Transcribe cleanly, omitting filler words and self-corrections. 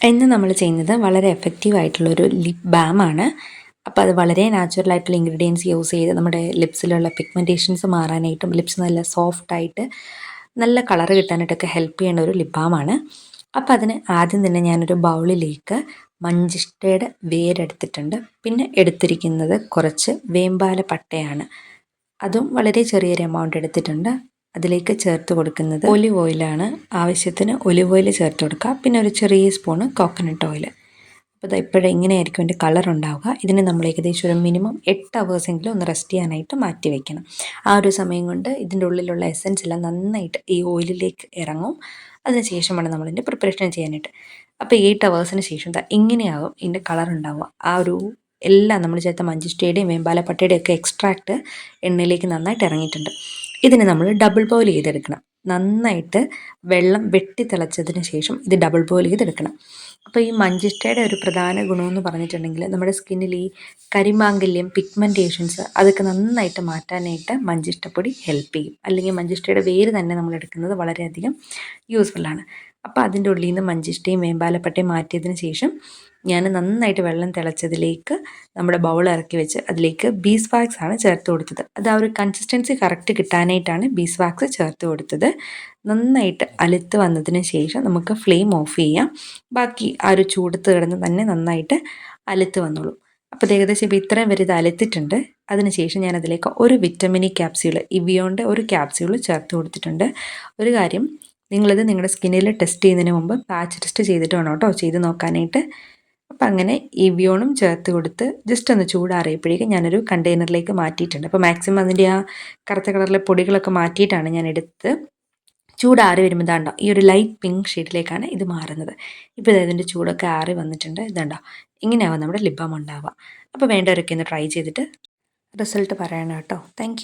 ഇന്ന് നമ്മൾ ചെയ്യുന്നത് വളരെ എഫക്റ്റീവ് ആയിട്ടുള്ളൊരു ലിപ് ബാമാണ്. അപ്പോൾ അത് വളരെ നാച്ചുറൽ ആയിട്ടുള്ള ഇൻഗ്രീഡിയൻസ് യൂസ് ചെയ്ത് നമ്മുടെ ലിപ്സിലുള്ള പിഗ്മെൻറ്റേഷൻസ് മാറാനായിട്ടും ലിപ്സ് നല്ല സോഫ്റ്റായിട്ട് നല്ല കളർ കിട്ടാനായിട്ടൊക്കെ ഹെൽപ്പ് ചെയ്യുന്ന ഒരു ലിപ് ബാമാണ്. അപ്പോൾ അതിന് ആദ്യം തന്നെ ഞാനൊരു ബൗളിലേക്ക് മഞ്ചിഷ്ടയുടെ വേരെടുത്തിട്ടുണ്ട്. പിന്നെ എടുത്തിരിക്കുന്നത് കുറച്ച് വേമ്പാല പട്ടയാണ്. അതും വളരെ ചെറിയൊരു എമൗണ്ട് എടുത്തിട്ടുണ്ട്. അതിലേക്ക് ചേർത്ത് കൊടുക്കുന്നത് ഒലിവ് ഓയിലാണ്. ആവശ്യത്തിന് ഒലിവ് ഓയിൽ ചേർത്ത് കൊടുക്കുക. പിന്നെ ഒരു ചെറിയ സ്പൂണ് കോക്കനട്ട് ഓയിൽ. അപ്പോൾ ഇത് ഇപ്പോഴും ഇങ്ങനെയായിരിക്കും എൻ്റെ കളർ ഉണ്ടാവുക. ഇതിന് നമ്മൾ ഏകദേശം ഒരു മിനിമം 8 അവേഴ്സെങ്കിലും ഒന്ന് റെസ്റ്റ് ചെയ്യാനായിട്ട് മാറ്റി വയ്ക്കണം. ആ ഒരു സമയം കൊണ്ട് ഇതിൻ്റെ ഉള്ളിലുള്ള എസൻസ് എല്ലാം നന്നായിട്ട് ഈ ഓയിലിലേക്ക് ഇറങ്ങും. അതിനുശേഷമാണ് നമ്മളിതിൻ്റെ പ്രിപ്പറേഷൻ ചെയ്യാനായിട്ട്. അപ്പോൾ 8 അവേഴ്സിന് ശേഷം ഇങ്ങനെയാകും ഇതിൻ്റെ കളർ ഉണ്ടാവുക. ആ ഒരു എല്ലാം നമ്മൾ ചേർത്ത മഞ്ചിഷ്ടയുടെയും വേമ്പാലപ്പട്ടയുടെയും ഒക്കെ എക്സ്ട്രാക്റ്റ് എണ്ണയിലേക്ക് നന്നായിട്ട് ഇറങ്ങിയിട്ടുണ്ട്. ഇതിനെ നമ്മൾ ഡബിൾ ബോയിൽ ചെയ്തെടുക്കണം. നന്നായിട്ട് വെള്ളം വെട്ടി തിളച്ചതിന് ശേഷം ഇത് ഡബിൾ ബോയിൽ ചെയ്തെടുക്കണം. അപ്പോൾ ഈ മഞ്ചിഷ്ടയുടെ ഒരു പ്രധാന ഗുണമെന്ന് പറഞ്ഞിട്ടുണ്ടെങ്കിൽ നമ്മുടെ സ്കിന്നിൽ ഈ കരിമാങ്കല്യം, പിഗ്മെൻറ്റേഷൻസ് അതൊക്കെ നന്നായിട്ട് മാറ്റാനായിട്ട് മഞ്ചിഷ്ടപ്പൊടി ഹെൽപ്പ് ചെയ്യും. അല്ലെങ്കിൽ മഞ്ചിഷ്ടയുടെ വേര് തന്നെ നമ്മൾ എടുക്കുന്നത് വളരെയധികം യൂസ്ഫുള്ളാണ്. അപ്പോൾ അതിൻ്റെ ഉള്ളിൽ നിന്ന് മഞ്ചിഷ്ടയും വേമ്പാലപ്പട്ടയും മാറ്റിയതിന് ശേഷം ഞാൻ നന്നായിട്ട് വെള്ളം തിളച്ചതിലേക്ക് നമ്മുടെ ബൗൾ ഇറക്കി വെച്ച് അതിലേക്ക് ബീസ് വാക്സ് ആണ് ചേർത്ത് കൊടുത്തത്. അത് ആ ഒരു കൺസിസ്റ്റൻസി കറക്റ്റ് കിട്ടാനായിട്ടാണ് ബീസ് വാക്സ് ചേർത്ത് കൊടുത്തത്. നന്നായിട്ട് അലുത്ത് വന്നതിന് ശേഷം നമുക്ക് ഫ്ലെയിം ഓഫ് ചെയ്യാം. ബാക്കി ആ ഒരു ചൂടത്ത് കിടന്ന് തന്നെ നന്നായിട്ട് അലുത്ത് വന്നോളും. അപ്പോൾ ഏകദേശം ഇപ്പോൾ ഇത്രയും വരെ ഇത് അലുത്തിട്ടുണ്ട്. അതിനുശേഷം ഞാൻ അതിലേക്ക് ഒരു വിറ്റമിൻ ഇ ക്യാപ്സ്യൂൾ, ഇവിയോൻ്റെ ഒരു ക്യാപ്സ്യൂൾ ചേർത്ത് കൊടുത്തിട്ടുണ്ട്. ഒരു കാര്യം, നിങ്ങളിത് നിങ്ങളുടെ സ്കിന്നിൽ ടെസ്റ്റ് ചെയ്യുന്നതിന് മുമ്പ് പാച്ച് ടെസ്റ്റ് ചെയ്തിട്ട് വേണം കേട്ടോ ചെയ്ത് നോക്കാനായിട്ട്. അപ്പം അങ്ങനെ ഇവിയോണും ചേർത്ത് കൊടുത്ത് ജസ്റ്റ് ഒന്ന് ചൂടാറിയപ്പോഴേക്കും ഞാനൊരു കണ്ടെയ്നറിലേക്ക് മാറ്റിയിട്ടുണ്ട്. അപ്പോൾ മാക്സിമം അതിൻ്റെ ആ കറുത്ത കളറിലെ പൊടികളൊക്കെ മാറ്റിയിട്ടാണ് ഞാൻ എടുത്ത് ചൂടാറി വരുമ്പോൾ ഇതാണ്ടോ ഈ ഒരു ലൈറ്റ് പിങ്ക് ഷെയ്ഡിലേക്കാണ് ഇത് മാറുന്നത്. ഇപ്പോൾ ഇതിൻ്റെ ചൂടൊക്കെ ആറി വന്നിട്ടുണ്ട്. ഇതാണ്ടോ ഇങ്ങനെയാവും നമ്മുടെ ലിപ് ബാം ഉണ്ടാവുക. അപ്പോൾ വേണ്ടവരൊക്കെ ഒന്ന് ട്രൈ ചെയ്തിട്ട് റിസൾട്ട് പറയണം കേട്ടോ. താങ്ക്